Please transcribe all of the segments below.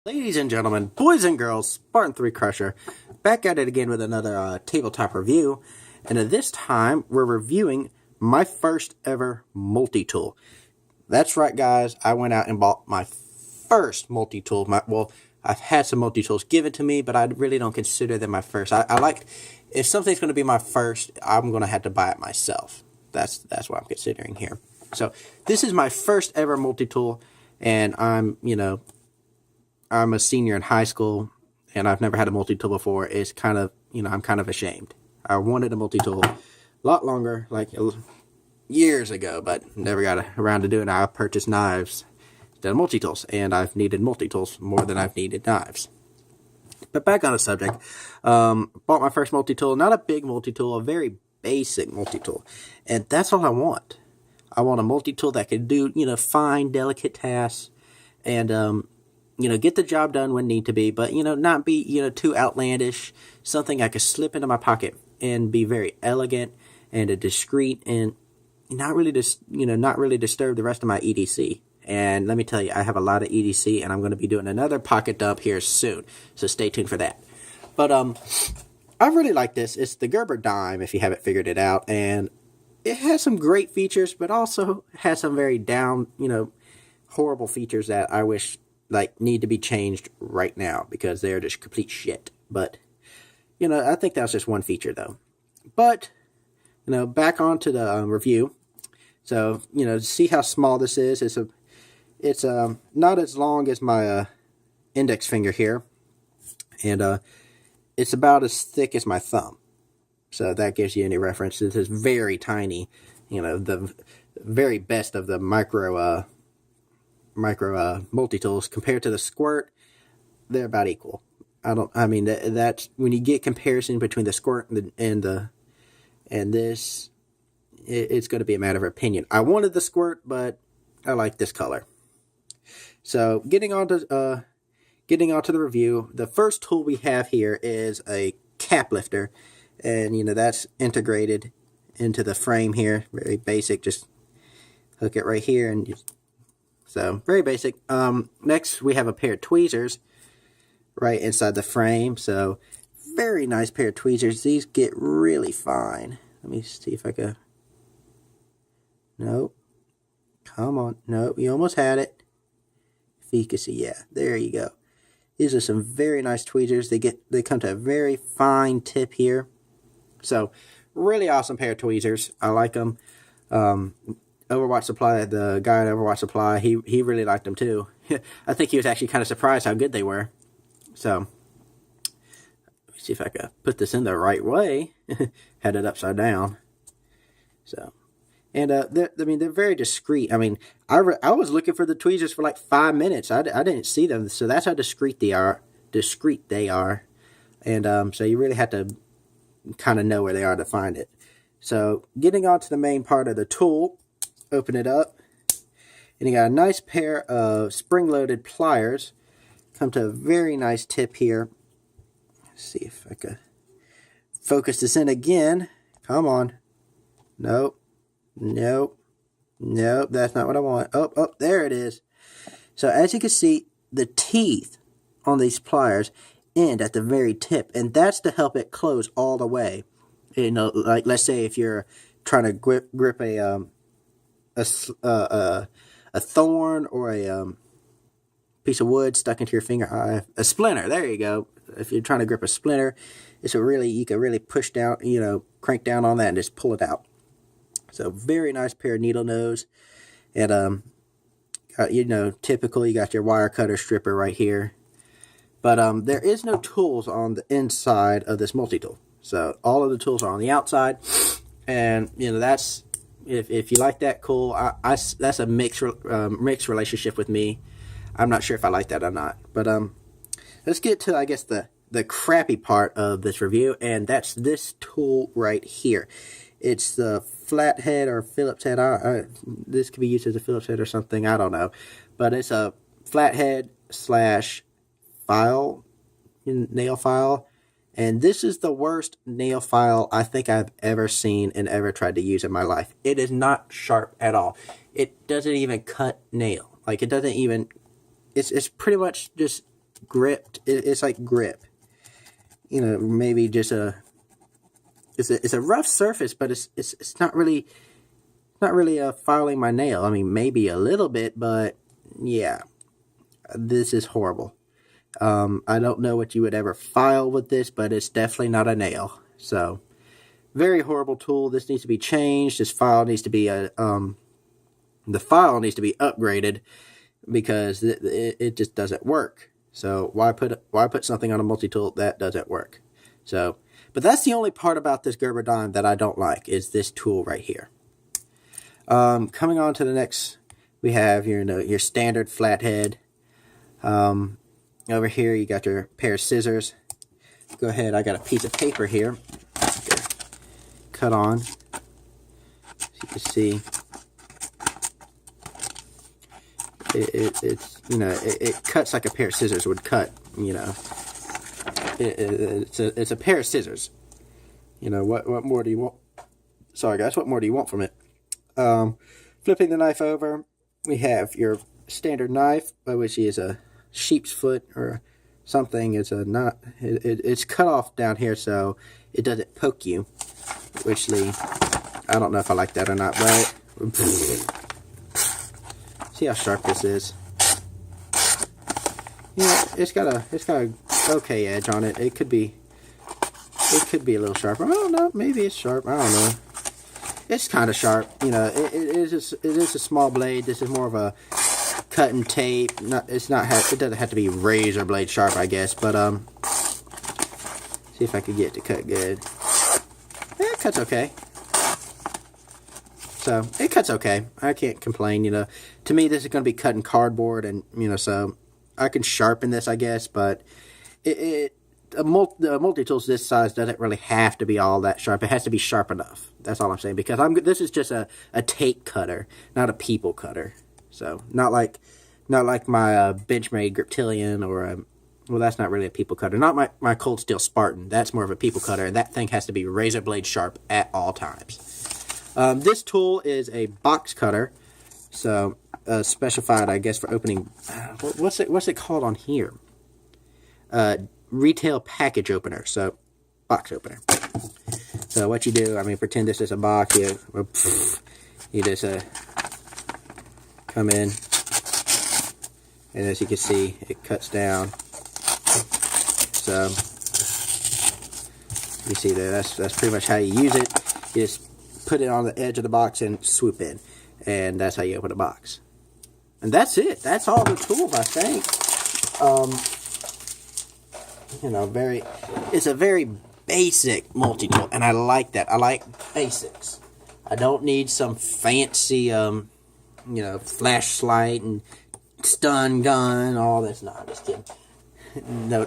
Ladies and gentlemen, boys and girls, Spartan 3 Crusher, back at it again with another tabletop review, and this time we're reviewing my first ever multi-tool. That's right, guys, I went out and bought my first multi-tool. Well, I've had some multi-tools given to me, but I really don't consider them my first. I like, if something's going to be my first, I'm going to have to buy it myself. That's what I'm considering here. So, this is my first ever multi-tool, and I'm a senior in high school, and I've never had a multi-tool before. It's kind of, I'm kind of ashamed. I wanted a multi-tool a lot longer, like years ago, but never got around to doing it. I purchased knives instead of multi-tools, and I've needed multi-tools more than I've needed knives. But back on the subject, bought my first multi-tool, not a big multi-tool, a very basic multi-tool, and that's all I want. I want a multi-tool that can do, fine, delicate tasks, and get the job done when need to be, but, not be, too outlandish. Something I could slip into my pocket and be very elegant and discreet and not really disturb the rest of my EDC. And let me tell you, I have a lot of EDC, and I'm going to be doing another pocket dump here soon, so stay tuned for that. But I really like this. It's the Gerber dime, if you haven't figured it out, and it has some great features, but also has some very horrible features that I wish need to be changed right now because they're just complete shit. But, I think that was just one feature though. But, back onto the review. So, see how small this is. It's not as long as my index finger here. And it's about as thick as my thumb. So that gives you any reference. This is very tiny. The very best of the micro multi-tools compared to the squirt, they're about equal. That's when you get comparison between the squirt and this, it's going to be a matter of opinion. I wanted the squirt, but I like this color. So getting on to the review, the first tool we have here is a cap lifter, and that's integrated into the frame here. Very basic, just hook it right here and just. So, very basic. Next, we have a pair of tweezers right inside the frame. So, very nice pair of tweezers. These get really fine. Let me see if I can. Nope. Come on. Nope. You almost had it. If you can see, yeah. There you go. These are some very nice tweezers. They come to a very fine tip here. So, really awesome pair of tweezers. I like them. Overwatch Supply, the guy at Overwatch Supply, he really liked them too. I think he was actually kind of surprised how good they were. So, let me see if I can put this in the right way. Had it upside down. So, and they're very discreet. I was looking for the tweezers for like 5 minutes. I didn't see them, so that's how discreet they are. And so you really have to kind of know where they are to find it. So, getting on to the main part of the tool. Open it up, and you got a nice pair of spring-loaded pliers. Come to a very nice tip here. Let's see if I can focus this in again. Come on. Nope. That's not what I want. Oh, there it is. So as you can see, the teeth on these pliers end at the very tip, and that's to help it close all the way. Like let's say if you're trying to grip a thorn or a piece of wood stuck into your finger, a splinter. There you go. If you're trying to grip a splinter, you can really push down, crank down on that and just pull it out. So very nice pair of needle nose, and typical. You got your wire cutter stripper right here, but there is no tools on the inside of this multi-tool. So all of the tools are on the outside, and that's. If you like that, cool. That's a mixed relationship with me. I'm not sure if I like that or not. But let's get to, I guess, the crappy part of this review, and that's this tool right here. It's the flathead or Phillips head. This could be used as a Phillips head or something. I don't know. But it's a flathead / nail file. And this is the worst nail file I think I've ever seen and ever tried to use in my life. It is not sharp at all. It doesn't even cut nail. Like, it doesn't even... It's pretty much just gripped. It's like grip. You know, maybe just it's a rough surface, but it's not really filing my nail. I mean, maybe a little bit, but yeah, this is horrible. I don't know what you would ever file with this, but it's definitely not a nail. So, very horrible tool. This needs to be changed. This file needs to be the file needs to be upgraded because it just doesn't work. So why put something on a multi-tool that doesn't work? So, but that's the only part about this Gerber dime that I don't like is this tool right here. Coming on to the next, we have your standard flathead. Over here you got your pair of scissors. Go ahead, I got a piece of paper here. Cut on. So you can see it cuts like a pair of scissors would cut. It's a pair of scissors. What more do you want? Sorry guys, what more do you want from it? Flipping the knife over, we have your standard knife, which is a sheep's foot or something. It's it's cut off down here so it doesn't poke you. I don't know if I like that or not, but see how sharp this is. Yeah, it's got a okay edge on it. It could be a little sharper. I don't know. Maybe it's sharp. I don't know. It's kind of sharp. It is a small blade. This is more of a cut and tape. It doesn't have to be razor blade sharp, I guess. But see if I could get it to cut good. Yeah, it cuts okay. So it cuts okay. I can't complain. To me this is going to be cutting cardboard, and so I can sharpen this, I guess. But a multi-tool this size doesn't really have to be all that sharp. It has to be sharp enough. That's all I'm saying, because this is just a tape cutter, not a people cutter. So not like my Benchmade Griptilian or well, that's not really a people cutter. Not my Cold Steel Spartan. That's more of a people cutter, and that thing has to be razor blade sharp at all times. This tool is a box cutter, so specified, I guess, for opening. What's it called on here? Retail package opener. So box opener. So what you do, pretend this is a box. You just come in, and as you can see, it cuts down. So you see that's pretty much how you use it. You just put it on the edge of the box and swoop in, and that's how you open a box. And that's it. That's all the tools, I think. It's a very basic multi-tool, and I like that. I like basics. I don't need some fancy, flashlight and stun gun, all this. No, I'm just kidding. No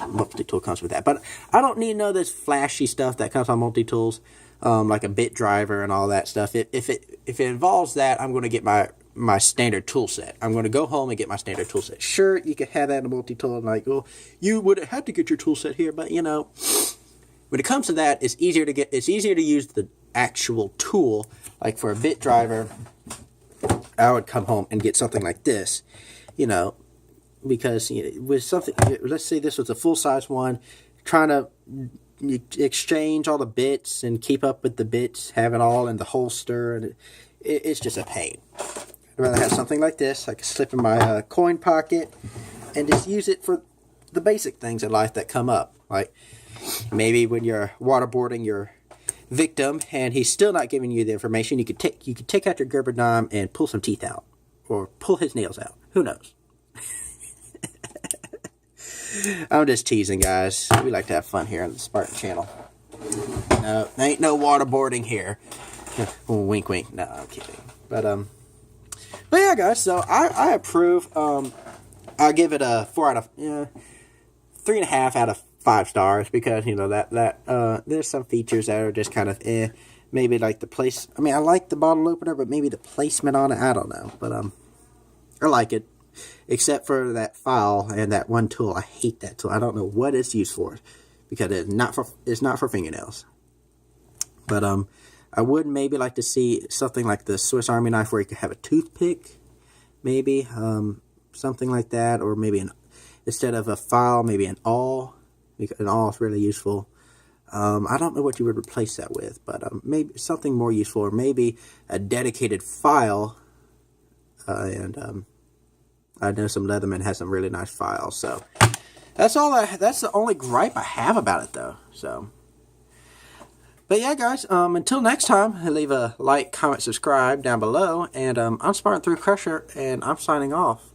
multi-tool comes with that. But I don't need none of this flashy stuff that comes on multi-tools, like a bit driver and all that stuff. If it involves that, I'm going to get my standard tool set. I'm going to go home and get my standard tool set. Sure, you could have that in a multi-tool, and well, you would have had to get your tool set here, but when it comes to that, it's easier to use the actual tool. Like for a bit driver, I would come home and get something like this, because with something, let's say this was a full-size one, trying to exchange all the bits and keep up with the bits, have it all in the holster, and it's just a pain. I'd rather have something like this I can slip in my coin pocket and just use it for the basic things in life that come up. Like maybe when you're waterboarding your victim and he's still not giving you the information, you could take out your Gerber dime and pull some teeth out, or pull his nails out. Who knows? I'm just teasing, guys. We like to have fun here on the Spartan channel. No, ain't no waterboarding here. Wink, wink. No, I'm kidding. But yeah, guys. So I approve. I give it a 3.5 out of 5 stars, because that there's some features that are just kind of maybe like the place. I like the bottle opener, but maybe the placement on it, I don't know. But I like it, except for that file and that one tool. I hate that tool. I don't know what it's used for, because it's not for fingernails. But I would maybe like to see something like the Swiss Army knife, where you could have a toothpick, maybe something like that, or maybe instead of a file, maybe an all. An all is really useful. I don't know what you would replace that with, but maybe something more useful, or maybe a dedicated file. And I know some Leatherman has some really nice files. So that's the only gripe I have about it, though. So, but yeah, guys. Until next time, leave a like, comment, subscribe down below, and I'm Spartan 3 Crusher, and I'm signing off.